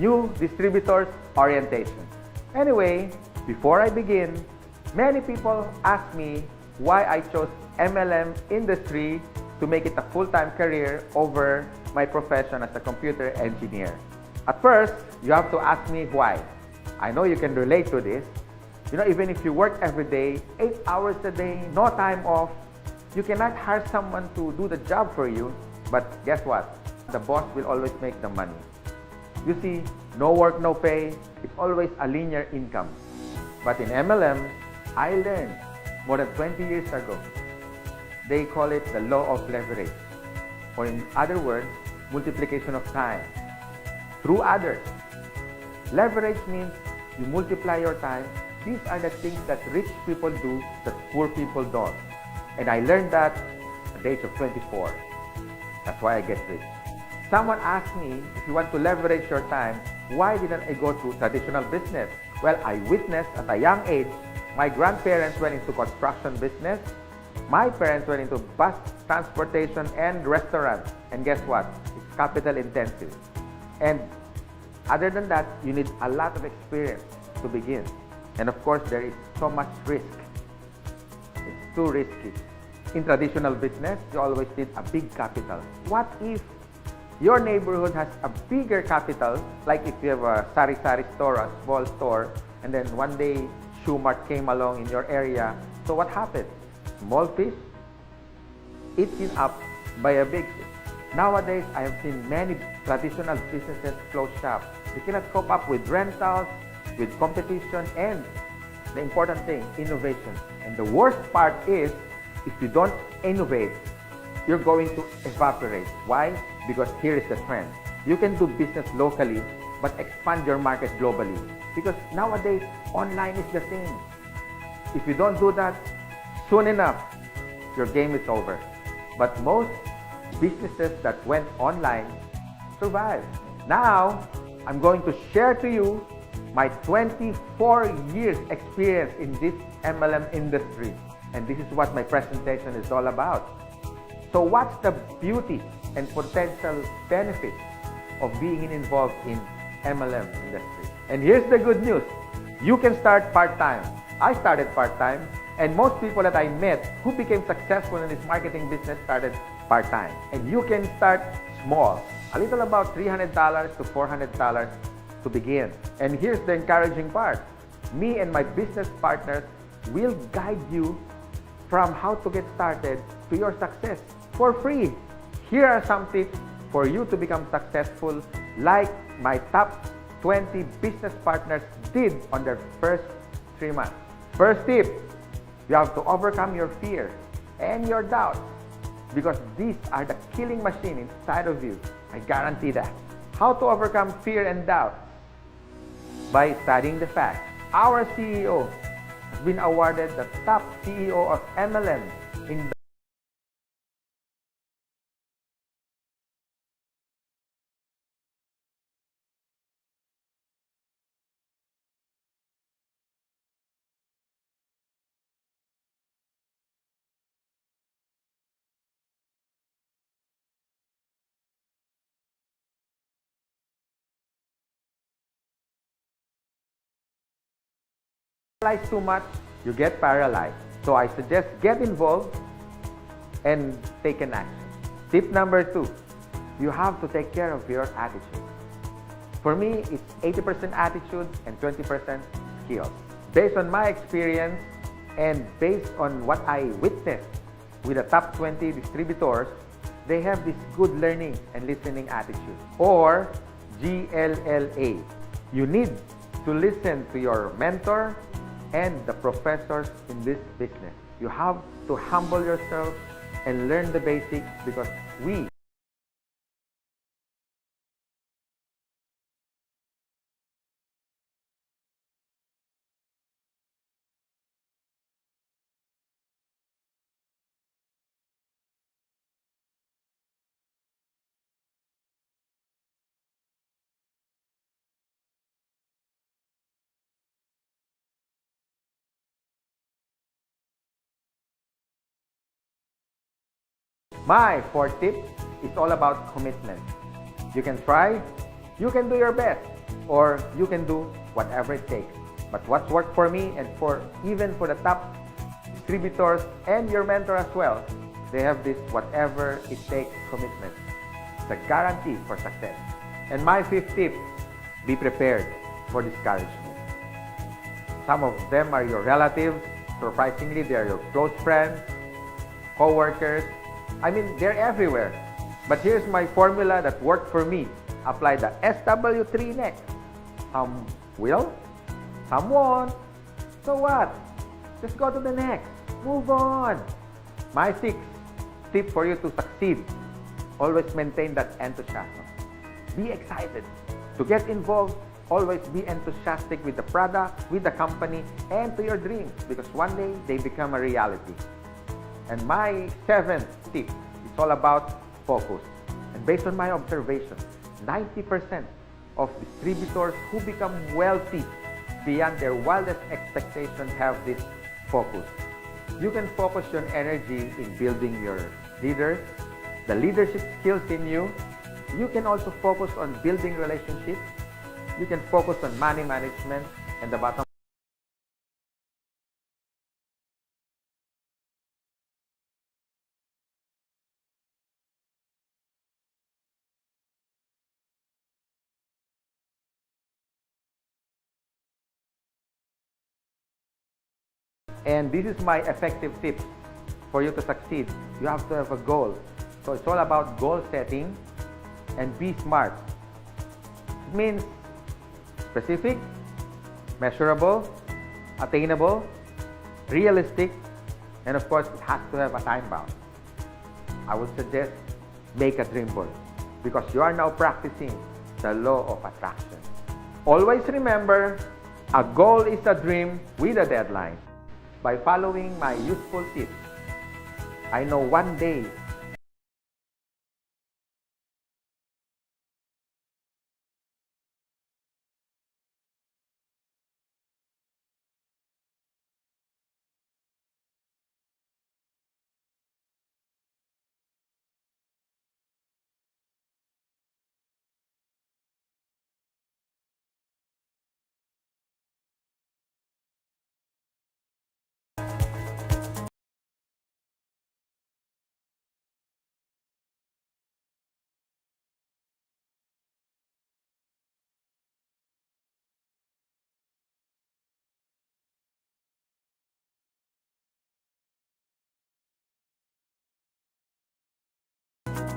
new distributors orientation. Anyway, before I begin, many people ask me why I chose MLM industry to make it a full-time career over my profession as a computer engineer. At first, you have to ask me why. I know you can relate to this. You know, even if you work every day, 8 hours a day, no time off, you cannot hire someone to do the job for you. But guess what? The boss will always make the money. You see, no work, no pay. It's always a linear income. But in MLM, I learned more than 20 years ago. They call it the law of leverage. Or in other words, multiplication of time through others. Leverage means you multiply your time. These are the things that rich people do that poor people don't. And I learned that at the age of 24. That's why I get rich. Someone asked me, if you want to leverage your time, why didn't I go to traditional business? Well, I witnessed at a young age, my grandparents went into construction business. My parents went into bus transportation and restaurants. And guess what? It's capital intensive. And other than that, you need a lot of experience to begin. And of course, there is so much risk. It's too risky. In traditional business, you always need a big capital. What if your neighborhood has a bigger capital, like if you have a sari-sari store, a small store, and then one day Shoe Mart came along in your area. So what happened? Small fish eaten up by a big fish. Nowadays, I have seen many traditional businesses close shop. They cannot cope up with rentals, with competition, and the important thing, innovation. And the worst part is, if you don't innovate, you're going to evaporate. Why? Because here is the trend. You can do business locally, but expand your market globally. Because nowadays, online is the thing. If you don't do that, soon enough, your game is over. But most businesses that went online survived. Now, I'm going to share to you my 24 years experience in this MLM industry. And this is what my presentation is all about. So what's the beauty and potential benefits of being involved in MLM industry? And here's the good news. You can start part-time. I started part-time, and most people that I met who became successful in this marketing business started part-time. And you can start small, a little about $300 to $400 to begin. And here's the encouraging part. Me and my business partners will guide you from how to get started to your success for free. Here are some tips for you to become successful, like my top 20 business partners did on their first 3 months. First tip, you have to overcome your fear and your doubts, because these are the killing machine inside of you. I guarantee that. How to overcome fear and doubt? By studying the facts. Our CEO has been awarded the top CEO of MLM in too much, you get paralyzed. So I suggest get involved and take an action. Tip number 2, you have to take care of your attitude. For me, it's 80% attitude and 20% skills. Based on my experience and based on what I witnessed with the top 20 distributors, they have this good learning and listening attitude, or GLLA. You need to listen to your mentor and the professors in this business. You have to humble yourself and learn the basics, because we My fourth tip is all about commitment. You can try, you can do your best, or you can do whatever it takes. But what's worked for me and even for the top distributors and your mentor as well, they have this whatever it takes commitment. It's a guarantee for success. And my fifth tip, be prepared for discouragement. Some of them are your relatives. Surprisingly, they are your close friends, co-workers. I mean, they're everywhere. But here's my formula that worked for me. Apply the SW3 next. Some will, some won't. So what? Just go to the next. Move on. My sixth tip for you to succeed, always maintain that enthusiasm. Be excited. To get involved, always be enthusiastic with the product, with the company, and to your dreams, because one day they become a reality. And my seventh tip is all about focus. And based on my observation, 90% of distributors who become wealthy beyond their wildest expectations have this focus. You can focus your energy in building your leaders, the leadership skills in you. You can also focus on building relationships. You can focus on money management, and the bottom and this is my effective tip for you to succeed. You have to have a goal. So it's all about goal setting and be smart. It means specific, measurable, attainable, realistic, and of course, it has to have a time bound. I would suggest make a dream board because you are now practicing the law of attraction. Always remember, a goal is a dream with a deadline. By following my useful tips, I know one day